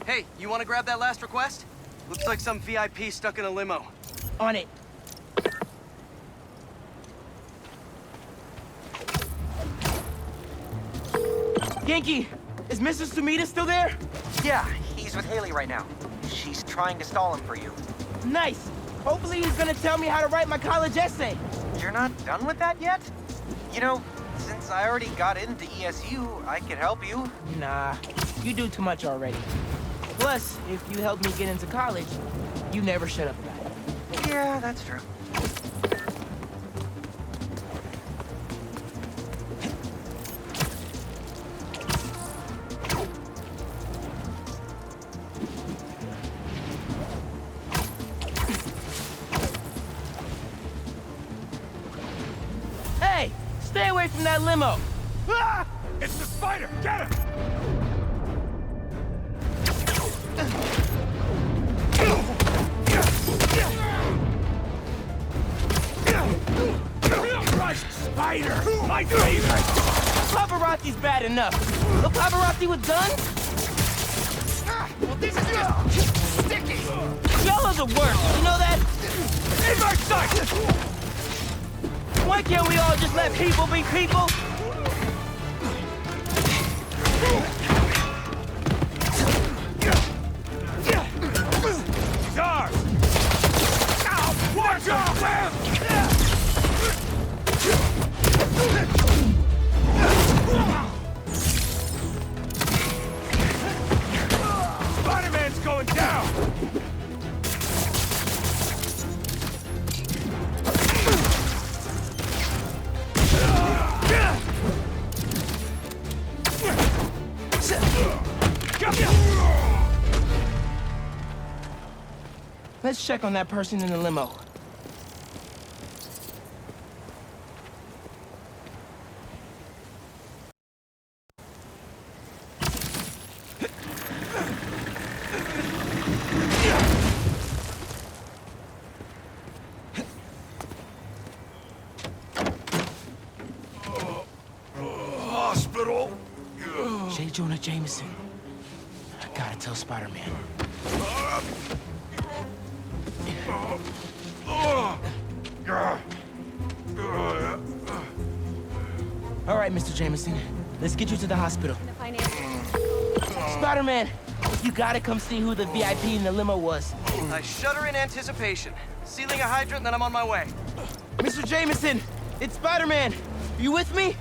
Hey, you want to grab that last request? Looks like some VIP stuck in a limo. On it. Genki, is Mr. Sumida still there? Yeah, he's with Haley right now. She's trying to stall him for you. Nice. Hopefully he's gonna tell me how to write my college essay. You're not done with that yet? You know, since I already got into ESU, I could help you. Nah, you do too much already. Plus, if you help me get into college, you never shut up about it. Yeah, that's true. Hey, stay away from that limo. Ah! It's the spider! Get him! Crushed spider! My favorite! Paparazzi's bad enough. The paparazzi with guns? Well, this is just sticky! Y'all are the worst, you know that? In my sight! Why can't we all just let people be people? He's ours! Ow! Watch out, man! Spider-Man's going down! Let's check on that person in the limo. Hospital! J. Jonah Jameson. I gotta tell Spider-Man. All right, Mr. Jameson. Let's get you to the hospital. Spider-Man, you gotta come see who the VIP in the limo was. I shudder in anticipation. Sealing a hydrant, then I'm on my way. Mr. Jameson, it's Spider-Man. You with me?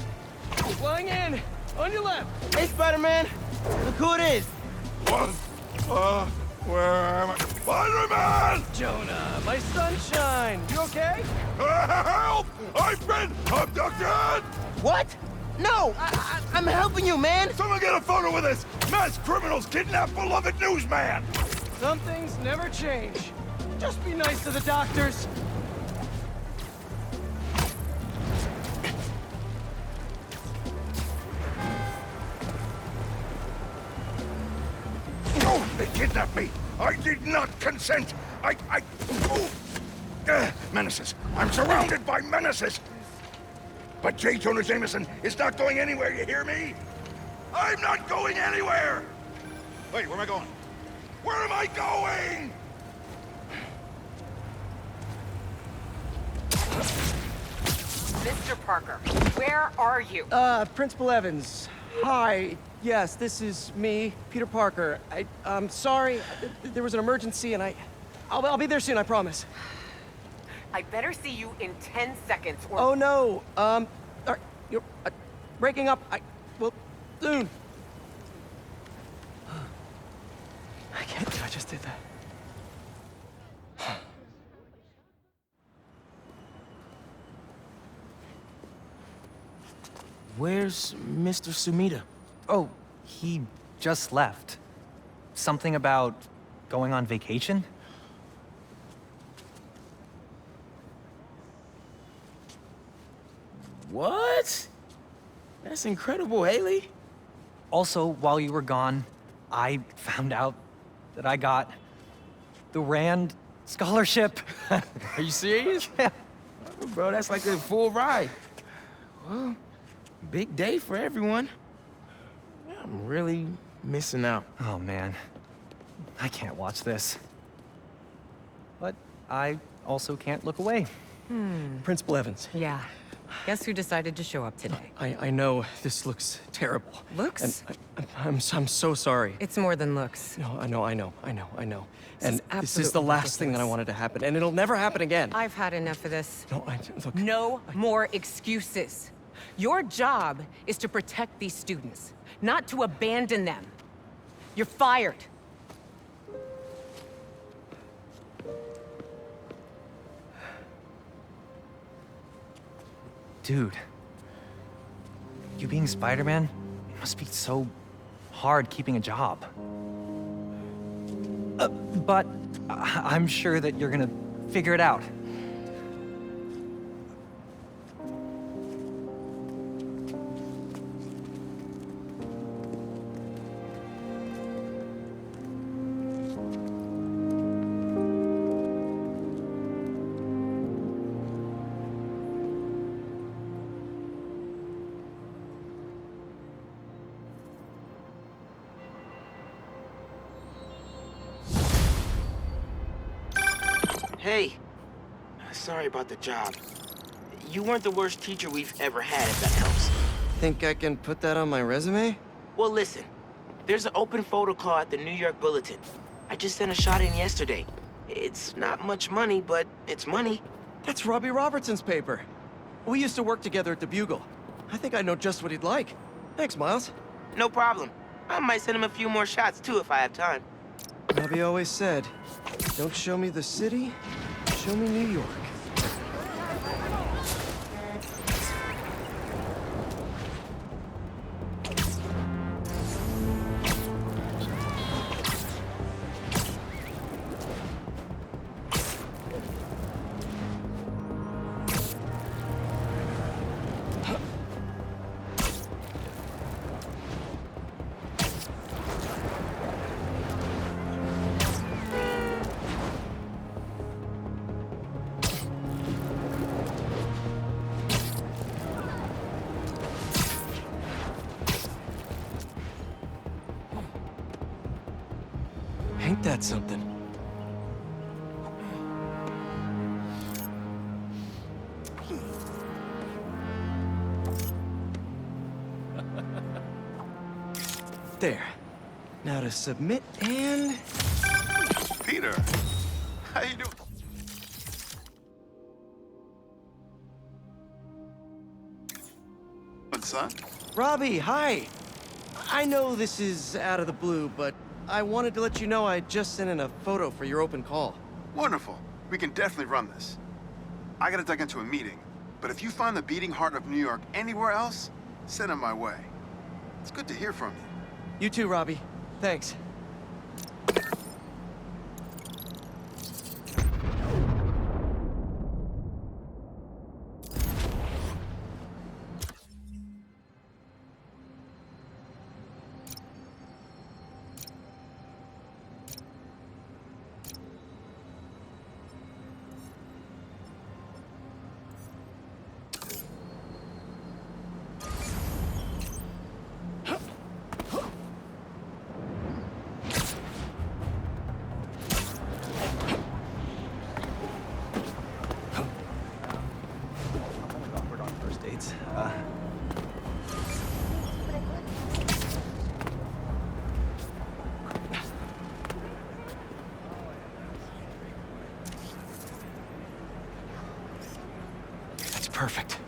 Flying in! On your left! Hey, Spider-Man. Look who it is. What? Where am I? Spider-Man! Jonah, my sunshine! You okay? Help! I've been abducted! What? No, I'm helping you, man. Someone get a photo with this! Mass criminals kidnap beloved newsman! Some things never change. Just be nice to the doctors. Oh, they kidnapped me! I did not consent! Menaces! I'm surrounded by menaces! But J. Jonah Jameson is not going anywhere, you hear me? I'm not going anywhere! Wait, where am I going? Where am I going? Mr. Parker, where are you? Principal Evans. Hi. Yes, this is me, Peter Parker. I'm sorry. There was an emergency, and I'll be there soon, I promise. I better see you in 10 seconds or... Oh, no. You're breaking up. Well, soon. I can't believe I just did that. Where's Mr. Sumida? Oh, he just left. Something about going on vacation? What? That's incredible, Haley. Also, while you were gone, I found out that I got the Rand scholarship. Are you serious? Yeah. Oh, bro, that's like a full ride. Well, big day for everyone. I'm really missing out. Oh, man. I can't watch this. But I also can't look away. Principal Evans. Yeah. Guess who decided to show up today? I know this looks terrible. Looks? And I'm so sorry. It's more than looks. No, I know. This is This is the absolutely last thing that I ridiculous. wanted to happen, and it'll never happen again. I've had enough of this. No, look. No more excuses. Your job is to protect these students, not to abandon them. You're fired. Dude, you being Spider-Man, it must be so hard keeping a job. But I'm sure that you're gonna figure it out. Hey, sorry about the job. You weren't the worst teacher we've ever had, if that helps. Think I can put that on my resume? Well, listen. There's an open photo call at the New York Bulletin. I just sent a shot in yesterday. It's not much money, but it's money. That's Robbie Robertson's paper. We used to work together at the Bugle. I think I know just what he'd like. Thanks, Miles. No problem. I might send him a few more shots, too, if I have time. Robbie always said, don't show me the city, show me New York. Ain't that something? There. Now to submit and... Peter, how you doing? Son? Robbie, hi! I know this is out of the blue, but I wanted to let you know I just sent in a photo for your open call. Wonderful. We can definitely run this. I gotta duck into a meeting, but if you find the beating heart of New York anywhere else, send it my way. It's good to hear from you. You too, Robbie. Thanks. Perfect.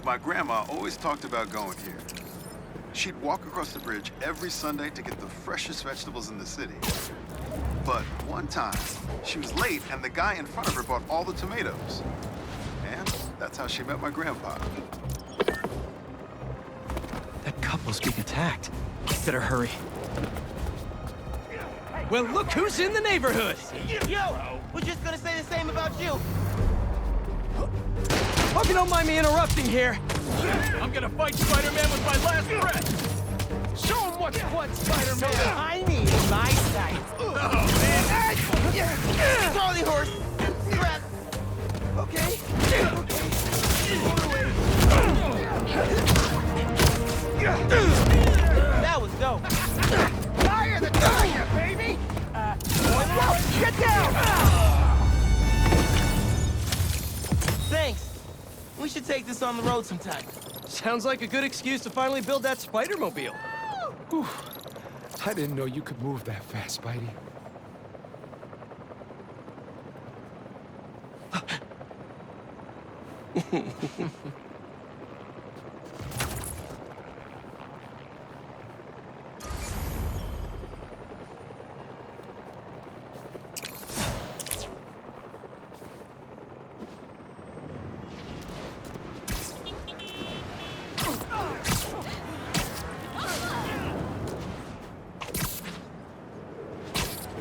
My grandma always talked about going here. She'd walk across the bridge every Sunday to get the freshest vegetables in the city. But one time, she was late and the guy in front of her bought all the tomatoes. And that's how she met my grandpa. That couple's being attacked. Better hurry. Well, look who's in the neighborhood! Yo! We're just gonna say the same about you. Hope you don't mind me interrupting here. I'm gonna fight Spider-Man with my last breath! Show him what's what, Spider-Man! I need my sight. Oh, man! Charlie horse! Crap! Okay. We should take this on the road sometime. Sounds like a good excuse to finally build that Spider-Mobile. Whew. I didn't know you could move that fast, Spidey.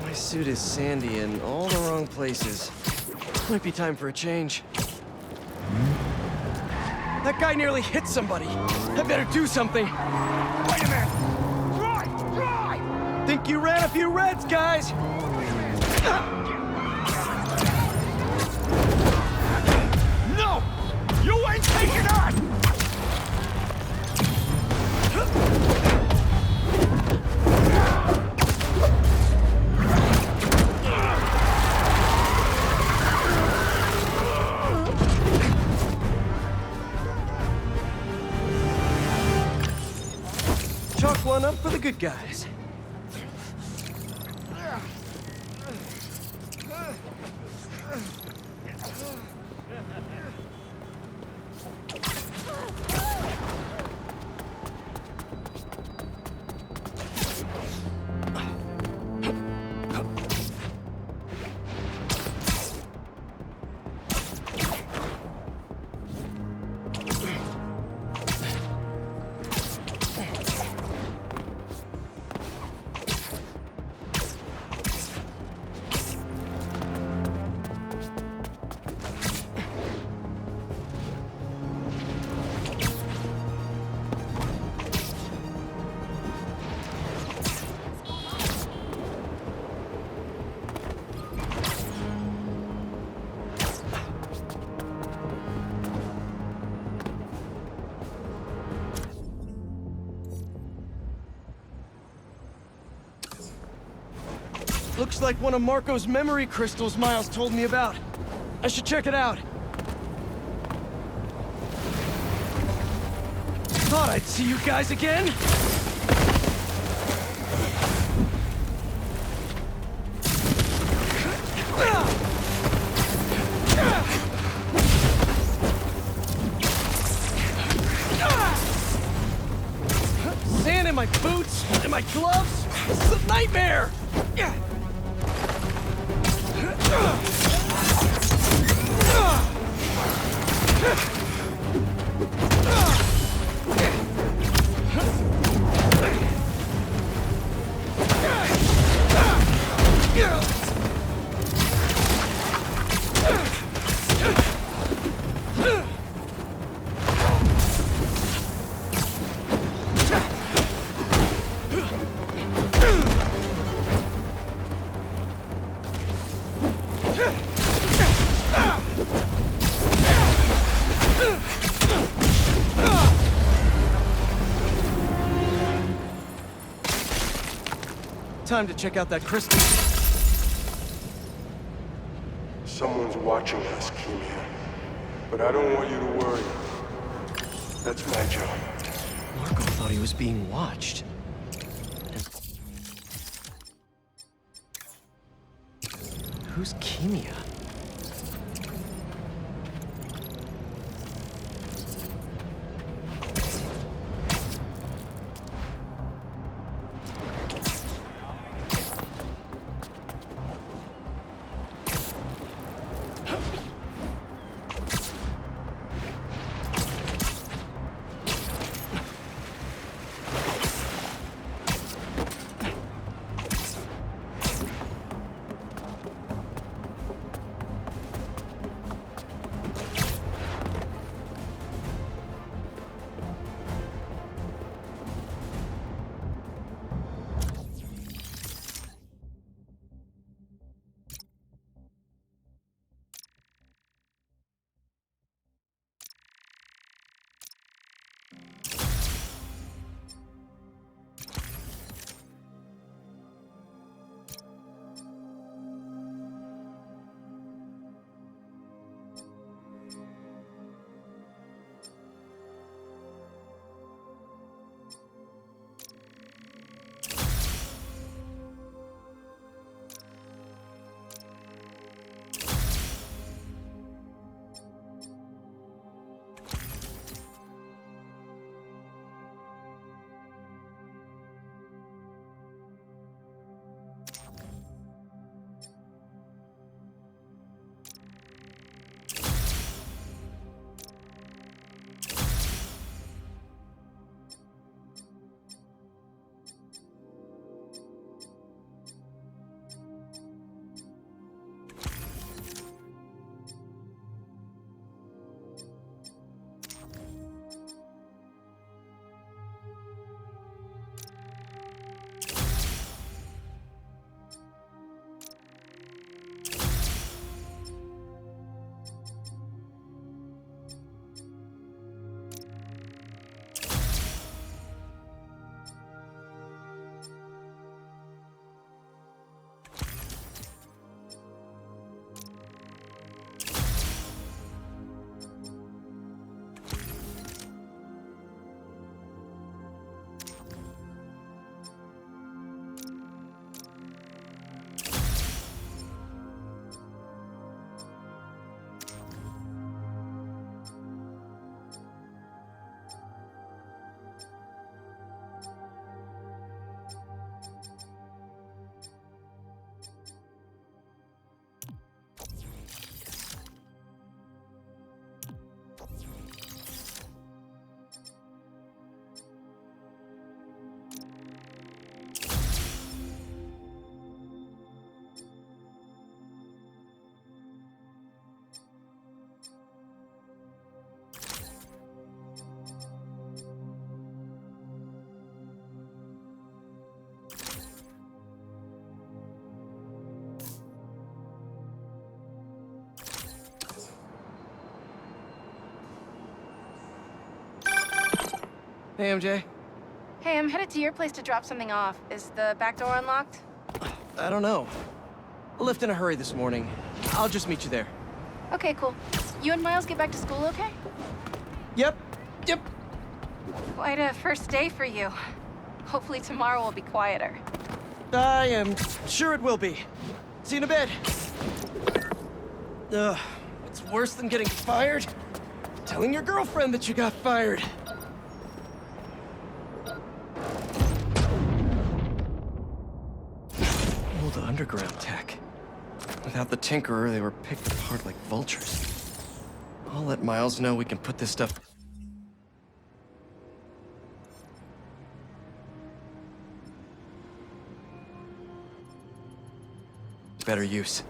My suit is sandy in all the wrong places. Might be time for a change. That guy nearly hit somebody. I better do something. Wait a minute! Drive! Think you ran a few reds, guys? No! You ain't taking on! Chalk one up for the good guys. Looks like one of Marco's memory crystals Miles told me about. I should check it out. Thought I'd see you guys again. Sand in my boots and my gloves. This is a nightmare. Time to check out that crystal. Someone's watching us, Kimia. But I don't want you to worry. That's my job. Marco thought he was being watched. Who's Kimia? Hey, MJ. Hey, I'm headed to your place to drop something off. Is the back door unlocked? I don't know. I left in a hurry this morning. I'll just meet you there. Okay, cool. You and Miles get back to school okay? Yep. Quite a first day for you. Hopefully tomorrow will be quieter. I am sure it will be. See you in a bit. What's worse than getting fired? Telling your girlfriend that you got fired. Old underground tech. Without the Tinkerer, they were picked apart like vultures. I'll let Miles know we can put this stuff... better use.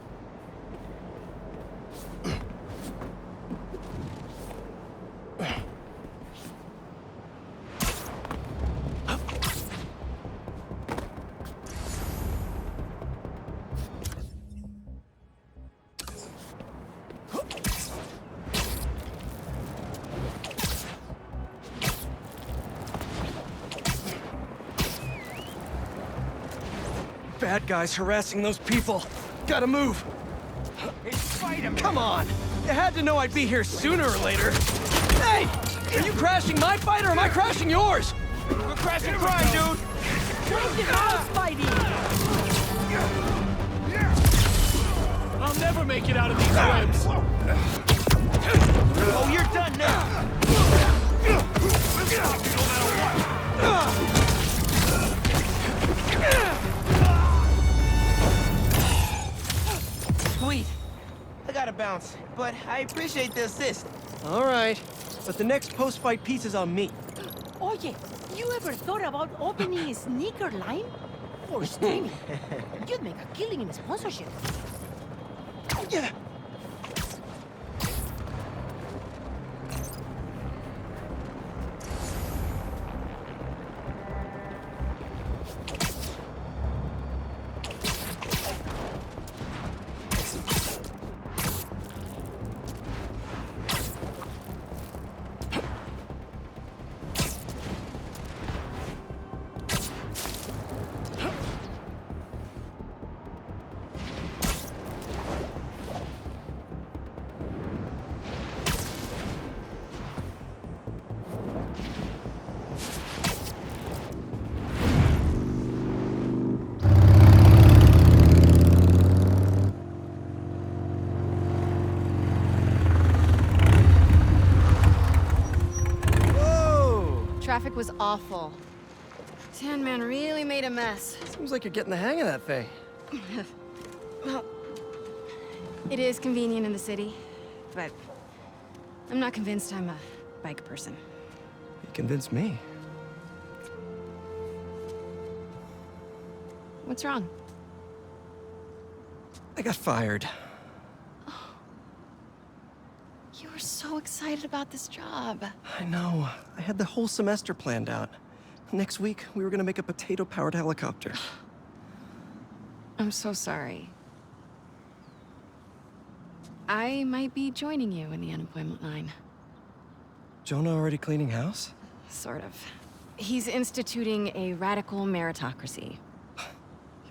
Bad guys harassing those people. Gotta move. It's Spiderman. Come on! You had to know I'd be here sooner or later. Hey! Are you crashing my fight or am I crashing yours? We're crashing crime, dude. Break the house, Spidey! I'll never make it out of these webs. Oh, you're done now. Sweet. I gotta bounce, but I appreciate the assist. All right, but the next post-fight piece is on me. Oye, you ever thought about opening a sneaker line? For streaming? You'd make a killing in sponsorship. Yeah. Traffic was awful. Tan Man really made a mess. Seems like you're getting the hang of that thing. Well, it is convenient in the city, but I'm not convinced I'm a bike person. You convinced me. What's wrong? I got fired. You were so excited about this job. I know. I had the whole semester planned out. Next week, we were gonna make a potato-powered helicopter. I'm so sorry. I might be joining you in the unemployment line. Jonah already cleaning house? Sort of. He's instituting a radical meritocracy.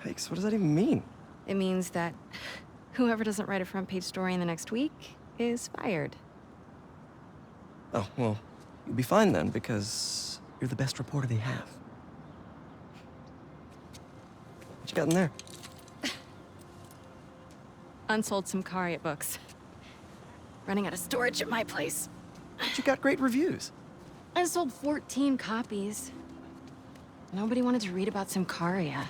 Yikes, what does that even mean? It means that whoever doesn't write a front-page story in the next week is fired. Oh, well, you'll be fine then, because you're the best reporter they have. What you got in there? Unsold Simcariot books. Running out of storage at my place. But you got great reviews. I sold 14 copies. Nobody wanted to read about Simcaria.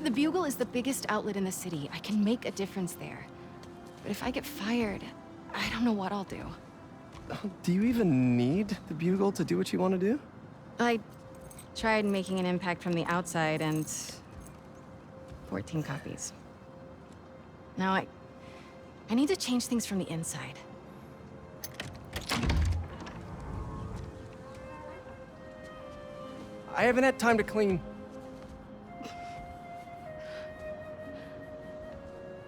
The Bugle is the biggest outlet in the city. I can make a difference there. But if I get fired, I don't know what I'll do. Do you even need the Bugle to do what you want to do? I tried making an impact from the outside and 14 copies. Now I need to change things from the inside. I haven't had time to clean.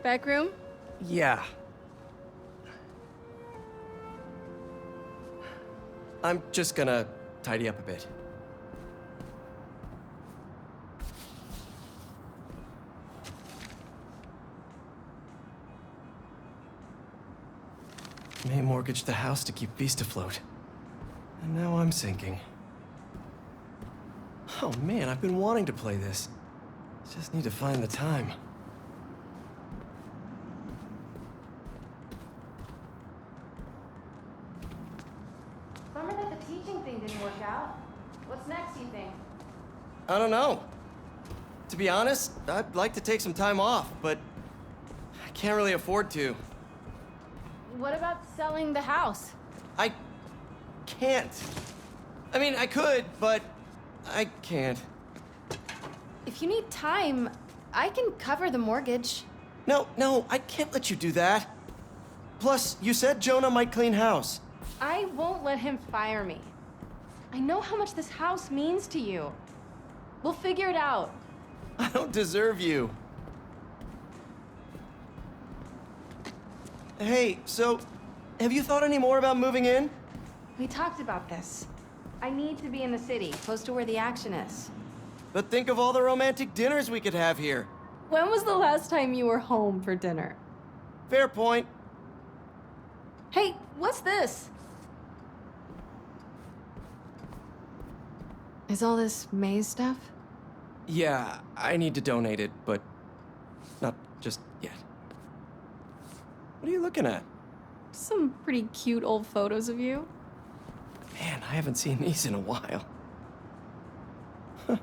Back room? Yeah. I'm just gonna tidy up a bit. May mortgaged the house to keep Beast afloat. And now I'm sinking. Oh man, I've been wanting to play this. Just need to find the time. Bummer that the teaching thing didn't work out. What's next, do you think? I don't know. To be honest, I'd like to take some time off, but I can't really afford to. What about selling the house? I can't. I mean, I could, but I can't. If you need time, I can cover the mortgage. No, I can't let you do that. Plus, you said Jonah might clean house. I won't let him fire me. I know how much this house means to you. We'll figure it out. I don't deserve you. Hey, so, have you thought any more about moving in? We talked about this. I need to be in the city, close to where the action is. But think of all the romantic dinners we could have here. When was the last time you were home for dinner? Fair point. Hey, what's this? Is all this maze stuff? Yeah, I need to donate it, but not just yet. What are you looking at? Some pretty cute old photos of you. Man, I haven't seen these in a while. Huh.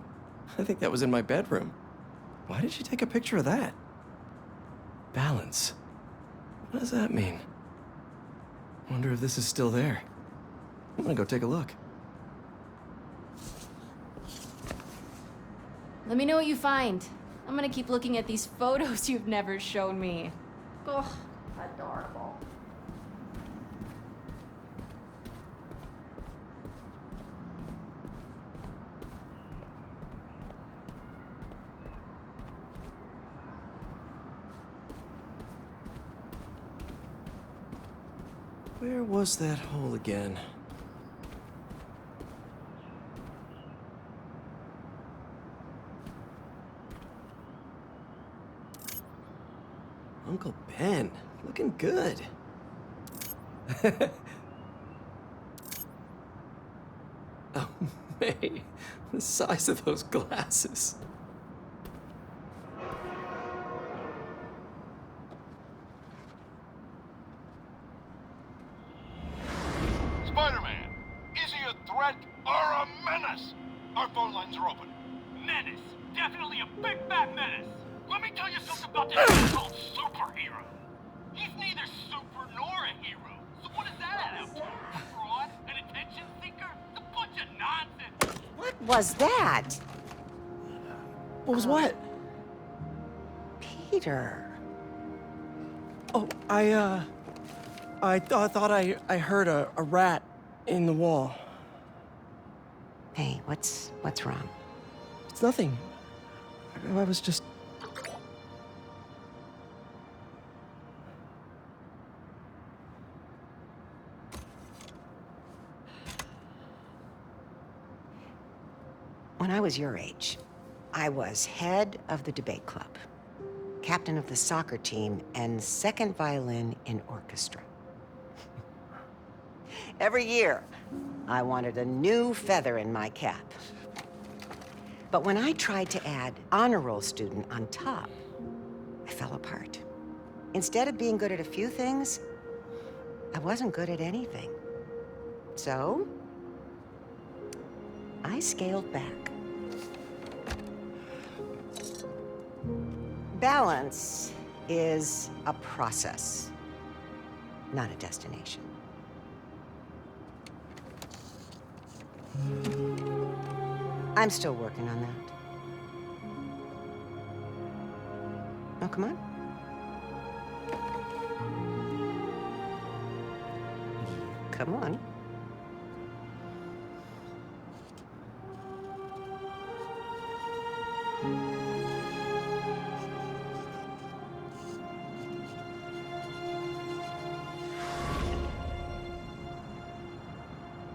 I think that was in my bedroom. Why did she take a picture of that? Balance. What does that mean? Wonder if this is still there. I'm gonna go take a look. Let me know what you find. I'm gonna keep looking at these photos you've never shown me. Ugh, adorable. Where was that hole again? Uncle Ben, looking good. Oh, May, the size of those glasses. Spider-Man, is he a threat or a menace? Our phone lines are open. Menace. Definitely a big fat menace. Let me tell you something about this thing called superhero. He's neither super nor a hero. So what is that out to? A fraud? An attention seeker? It's a bunch of nonsense. What was that? What was what? Peter. Oh, I thought I heard a rat in the wall. Hey, what's wrong? It's nothing. I was just... When I was your age, I was head of the debate club, captain of the soccer team, and second violin in orchestra. Every year, I wanted a new feather in my cap. But when I tried to add honor roll student on top, I fell apart. Instead of being good at a few things, I wasn't good at anything. So, I scaled back. Balance is a process, not a destination. I'm still working on that. Oh, come on. Come on.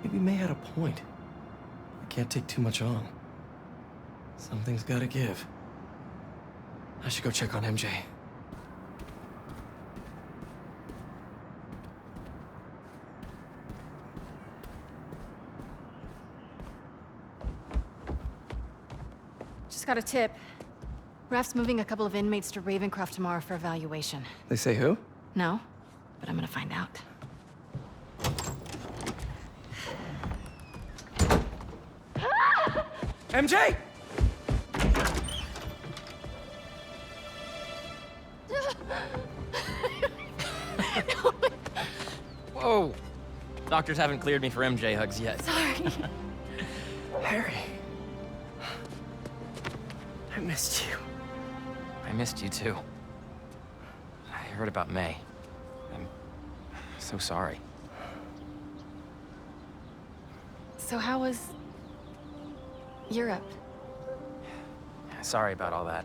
Maybe May had a point. I can't take too much on. Something's gotta give. I should go check on MJ. Just got a tip. Raph's moving a couple of inmates to Ravencroft tomorrow for evaluation. They say who? No, but I'm gonna find out. MJ! Whoa! Doctors haven't cleared me for MJ hugs yet. Sorry. Harry. I missed you. I missed you too. I heard about May. I'm so sorry. So how was Europe? Sorry about all that.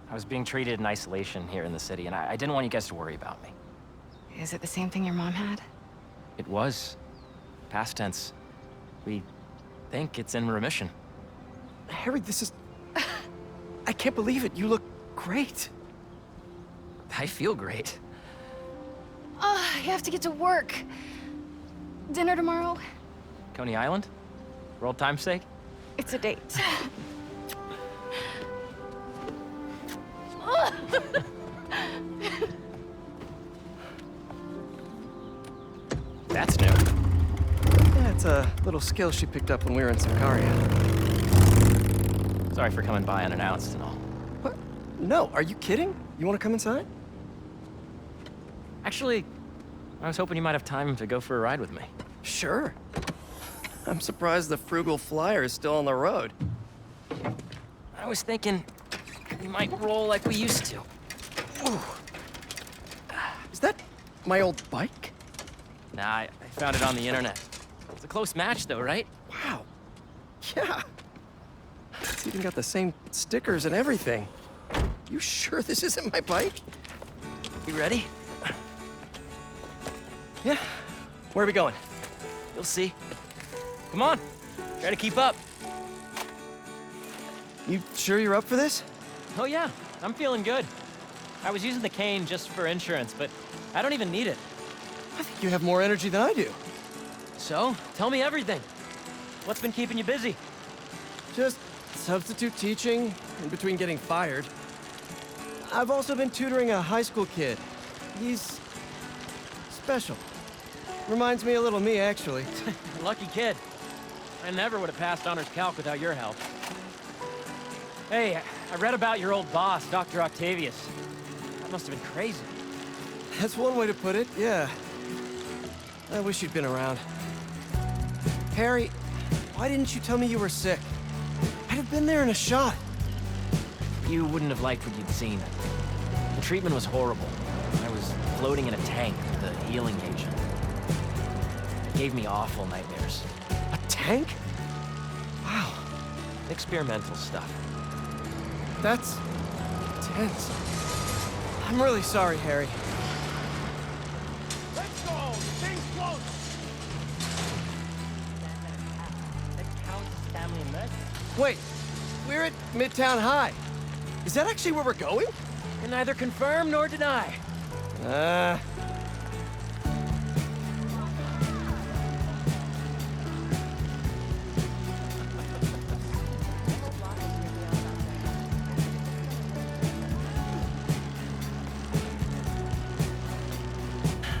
I was being treated in isolation here in the city, and I didn't want you guys to worry about me. Is it the same thing your mom had? It was. Past tense. We think it's in remission. Harry, this is... I can't believe it. You look great. I feel great. I have to get to work. Dinner tomorrow? Coney Island? For old time's sake? It's a date. That's new. Yeah, it's a little skill she picked up when we were in Sakaria. Sorry for coming by unannounced and all. What? No, are you kidding? You want to come inside? Actually, I was hoping you might have time to go for a ride with me. Sure. I'm surprised the frugal flyer is still on the road. I was thinking we might roll like we used to. Ooh. Is that my old bike? Nah, I found it on the internet. It's a close match though, right? Wow. Yeah. It's even got the same stickers and everything. You sure this isn't my bike? You ready? Yeah. Where are we going? You'll see. Come on, try to keep up. You sure you're up for this? Oh yeah, I'm feeling good. I was using the cane just for insurance, but I don't even need it. I think you have more energy than I do. So, tell me everything. What's been keeping you busy? Just substitute teaching in between getting fired. I've also been tutoring a high school kid. He's special. Reminds me a little of me, actually. Lucky kid. I never would have passed honors calc without your help. Hey, I read about your old boss, Dr. Octavius. That must have been crazy. That's one way to put it, yeah. I wish you'd been around. Harry, why didn't you tell me you were sick? I'd have been there in a shot. You wouldn't have liked what you'd seen. The treatment was horrible. I was floating in a tank with a healing agent. It gave me awful nightmares. A tank? Wow. Experimental stuff. That's intense. I'm really sorry, Harry. Let's go! The thing's close! That counts as family and Wait, we're at Midtown High. Is that actually where we're going? Can neither confirm nor deny.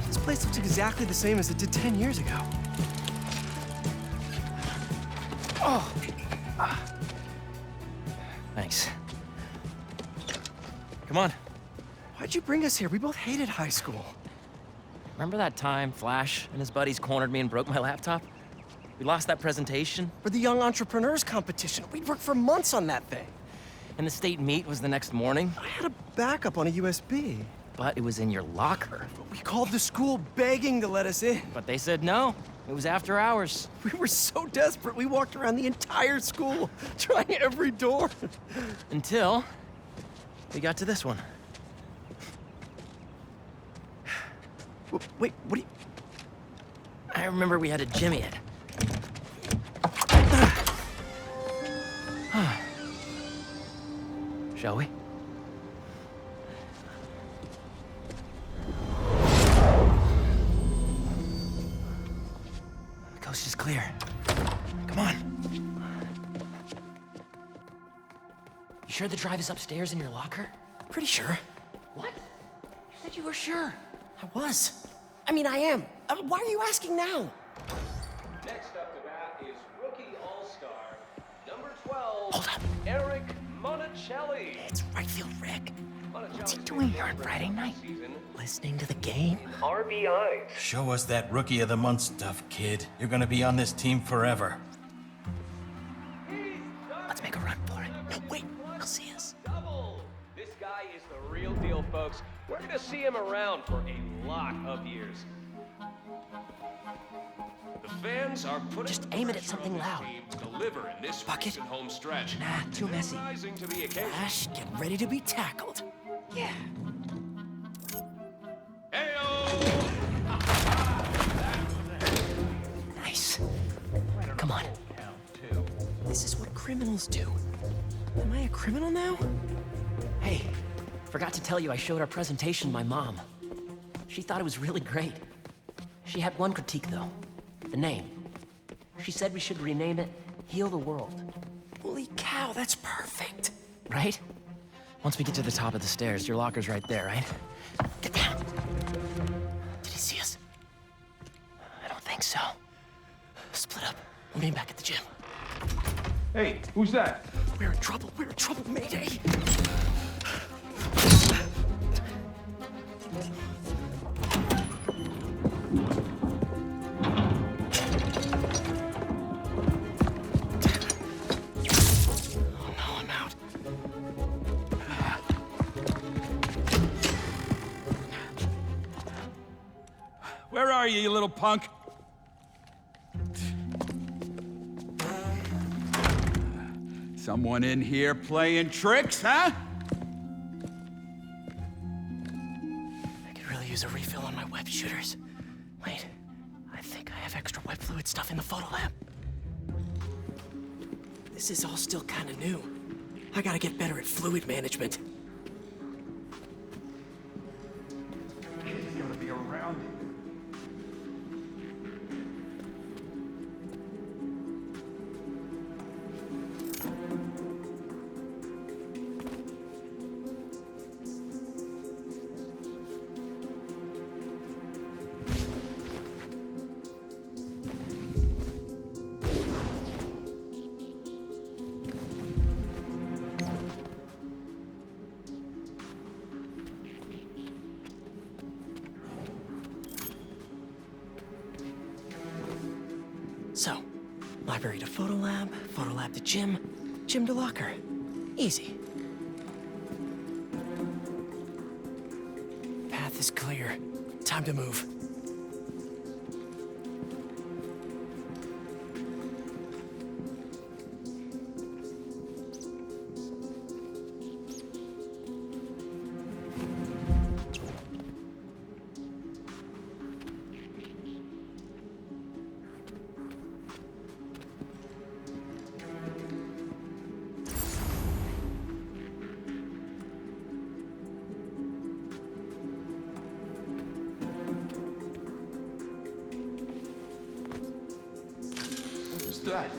This place looks exactly the same as it did 10 years ago. Oh. Thanks. Come on. Why'd you bring us here? We both hated high school. Remember that time Flash and his buddies cornered me and broke my laptop? We lost that presentation. For the Young Entrepreneurs Competition. We'd worked for months on that thing. And the state meet was the next morning. I had a backup on a USB. But it was in your locker. We called the school begging to let us in. But they said no. It was after hours. We were so desperate, we walked around the entire school, trying every door. Until we got to this one. Wait, what do you... I remember we had to jimmy it. Shall we? The coast is clear. Come on. sure the drive is upstairs in your locker? Pretty sure. What? You said you were sure. I was. I mean, I am. Why are you asking now? Next up to bat is rookie all-star, number 12, Hold up. Eric Monticelli. It's right field, Rick. What's he doing here on Friday night? Listening to the game? RBIs. Show us that Rookie of the Month stuff, kid. You're gonna be on this team forever. Let's make a run for it. No, wait. He'll see us. Double. This guy is the real deal, folks. We're gonna see him around for a lot of years. The fans are putting Just aim it at something loud. to deliver in this Bucket? recent home stretch. Nah, too messy. Rising to the occasion. Ash, get ready to be tackled. Yeah. Nice. Come on. This is what criminals do. Am I a criminal now? Hey, forgot to tell you I showed our presentation to my mom. She thought it was really great. She had one critique, though. The name. She said we should rename it Heal the World. Holy cow, that's perfect. Right? Once we get to the top of the stairs, your locker's right there, right? Get down. Did he see us? I don't think so. Split up. We'll meet back at the gym. Hey, who's that? We're in trouble. We're in trouble. Mayday. Where are you, you little punk? Someone in here playing tricks, huh? I could really use a refill on my web shooters. Wait, I think I have extra web fluid stuff in the photo lab. This is all still kind of new. I gotta get better at fluid management. He's gonna be around you. So, library to photo lab to gym, gym to locker. Easy. Path is clear. Time to move.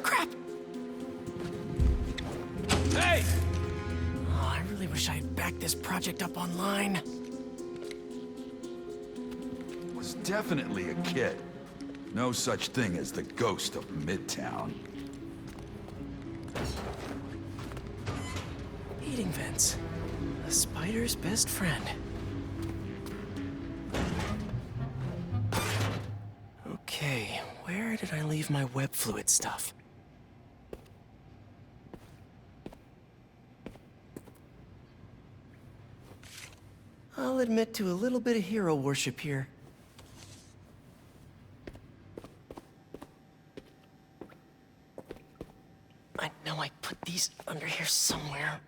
Crap! Hey! Oh, I really wish I had backed this project up online. Was definitely a kid. No such thing as the ghost of Midtown. Heating vents. A spider's best friend. Okay, where did I leave my web fluid stuff? I'll admit to a little bit of hero worship here. I know I put these under here somewhere.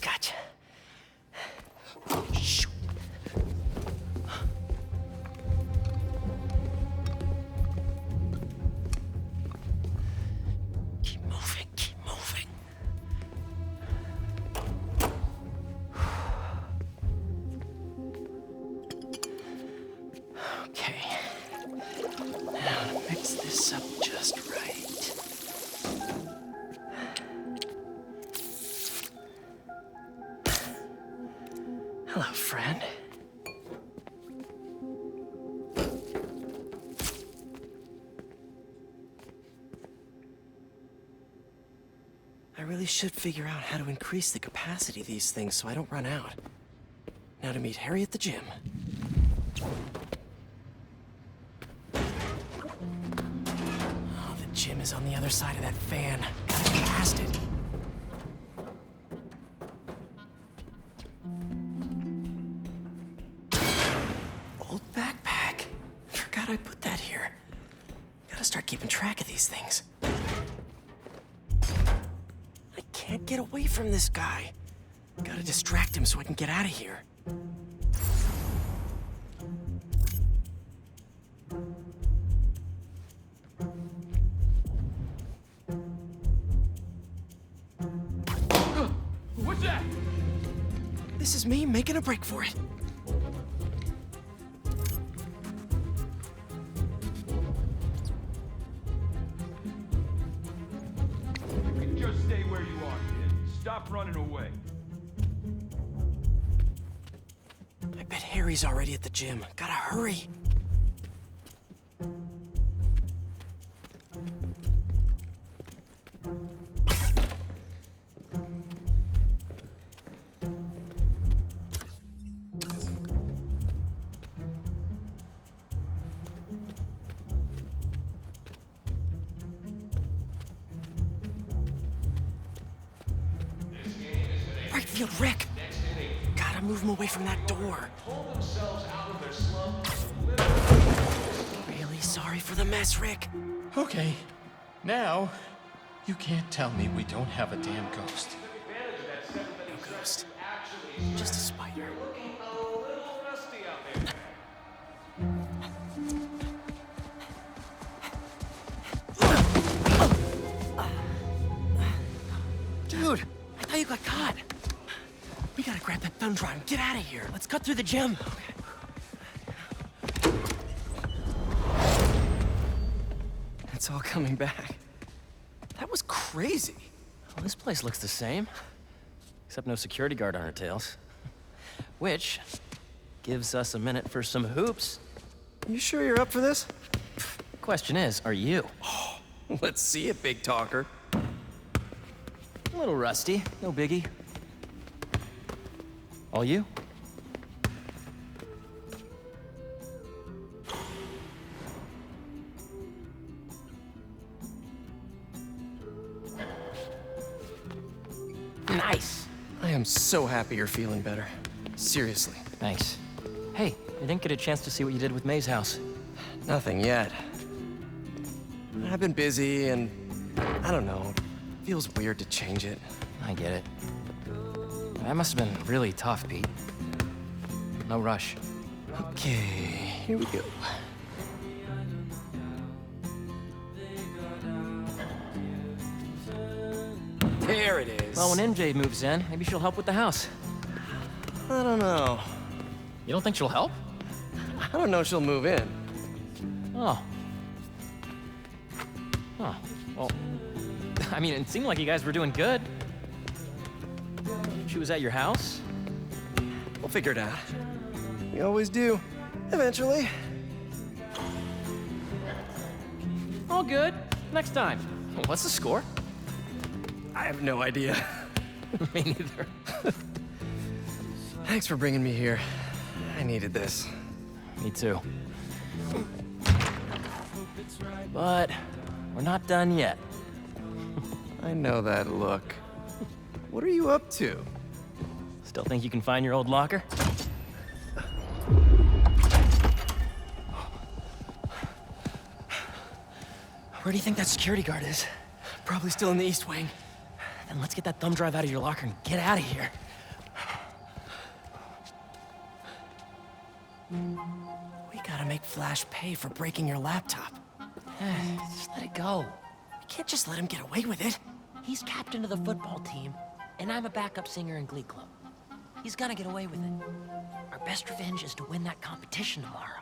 Gotcha. Shoot. Keep moving, keep moving. Okay. Now to mix this up just right. Hello, friend. I really should figure out how to increase the capacity of these things so I don't run out. Now to meet Harry at the gym. Oh, the gym is on the other side of that fan. Gotta get past it. Old backpack. Forgot I put that here. Gotta start keeping track of these things. I can't get away from this guy. Gotta distract him so I can get out of here. What's that? This is me making a break for it. Just stay where you are, kid. Stop running away. I bet Harry's already at the gym. Gotta hurry. Right field, Rick. Gotta move him away from that door. Really sorry for the mess, Rick. Okay, now you can't tell me we don't have a damn ghost. No ghost. Just a spider. Dude, I thought you got caught. We gotta grab that thumb drive and get out of here. Let's cut through the gym. Okay. It's all coming back. That was crazy. Well, this place looks the same. Except no security guard on our tails. Which gives us a minute for some hoops. You sure you're up for this? Question is, are you? Oh, let's see it, big talker. A little rusty, no biggie. All you? Nice. I am so happy you're feeling better. Seriously. Thanks. Hey, I didn't get a chance to see what you did with May's house. Nothing yet. I've been busy and I don't know. It feels weird to change it. I get it. That must have been really tough, Pete. No rush. Okay, here we go. There it is. Well, when MJ moves in, maybe she'll help with the house. I don't know. You don't think she'll help? I don't know she'll move in. Oh. Huh. Well, I mean, it seemed like you guys were doing good. She was at your house? We'll figure it out. We always do. Eventually. All good. Next time. What's the score? I have no idea. Me neither. Thanks for bringing me here. I needed this. Me too. But we're not done yet. I know that look. What are you up to? Still think you can find your old locker? Where do you think that security guard is? Probably still in the East Wing. Then let's get that thumb drive out of your locker and get out of here. We gotta make Flash pay for breaking your laptop. Just let it go. We can't just let him get away with it. He's captain of the football team, and I'm a backup singer in Glee Club. He's gonna get away with it. Our best revenge is to win that competition tomorrow.